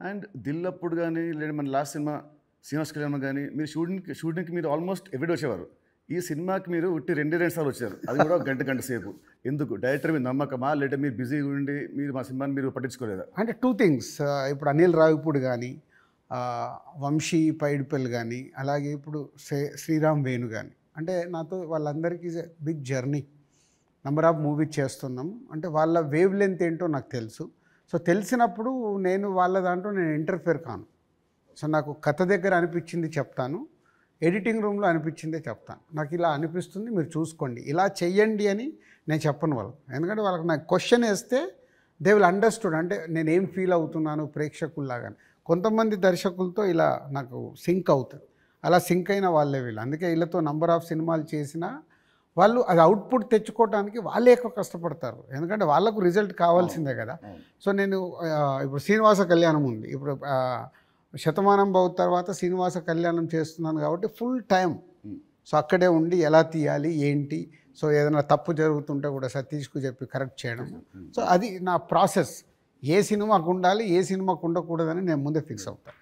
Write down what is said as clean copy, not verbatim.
And Dil అప్పుడు కానీ లేదా మన లాస్ట్ సినిమా శ్రీనివాస్ కళ్యాణ్ కానీ మీరు షూటింగ్కి మీరు ఆల్మోస్ట్ ఎవ్రీడే వచ్చేవారు. ఈ సినిమాకి మీరు ఉట్టి 2 సార్లు వచ్చారు, అది కూడా గంట సేపు. ఎందుకు? డైరెక్టర్ మీద నమ్మకమా లేదా మీరు బిజీగా ఉండి మీరు మా సినిమాని మీరు పట్టించుకోలేదా? అంటే 2 థింగ్స్. ఇప్పుడు అనిల్ రావిపూడి కానీ, వంశీ పైడిపల్లి కానీ, అలాగే ఇప్పుడు శ్రీరామ్ వేణు కానీ, అంటే నాతో వాళ్ళందరికీ big journey. Number of movies చేస్తున్నాం అంటే వాళ్ళ వేవ్ లెంత్ ఏంటో నాకు తెలుసు. సో తెలిసినప్పుడు నేను వాళ్ళ దాంట్లో నేను ఇంటర్ఫియర్ కాను. సో నాకు కథ దగ్గర అనిపించింది చెప్తాను, ఎడిటింగ్ రూమ్లో అనిపించిందే చెప్తాను. నాకు ఇలా అనిపిస్తుంది, మీరు చూసుకోండి, ఇలా చెయ్యండి అని నేను చెప్పను వాళ్ళకు. ఎందుకంటే వాళ్ళకి నాకు క్వశ్చన్ వేస్తే దే విల్ అండర్స్టూడ్, అంటే నేను ఏం ఫీల్ అవుతున్నాను ప్రేక్షకుల్లాగా. కొంతమంది దర్శకులతో ఇలా నాకు సింక్ అవుతుంది, అలా సింక్ అయిన వాళ్ళే వీళ్ళు. అందుకే వీళ్ళతో నంబర్ ఆఫ్ సినిమాలు చేసినా వాళ్ళు అది అవుట్పుట్ తెచ్చుకోవడానికి వాళ్ళే ఎక్కువ కష్టపడతారు, ఎందుకంటే వాళ్ళకు రిజల్ట్ కావాల్సిందే కదా. సో నేను ఇప్పుడు శ్రీనివాస కళ్యాణం ఉంది, ఇప్పుడు శతమానం భవ తర్వాత శ్రీనివాస కళ్యాణం చేస్తున్నాను కాబట్టి ఫుల్ టైం సో అక్కడే ఉండి ఎలా తీయాలి ఏంటి, సో ఏదైనా తప్పు జరుగుతుంటే కూడా సతీష్కు చెప్పి కరెక్ట్ చేయడం. సో అది నా ప్రాసెస్. ఏ సినిమాకు ఉండాలి ఏ సినిమాకు ఉండకూడదని నేను ముందే ఫిక్స్ అవుతాను.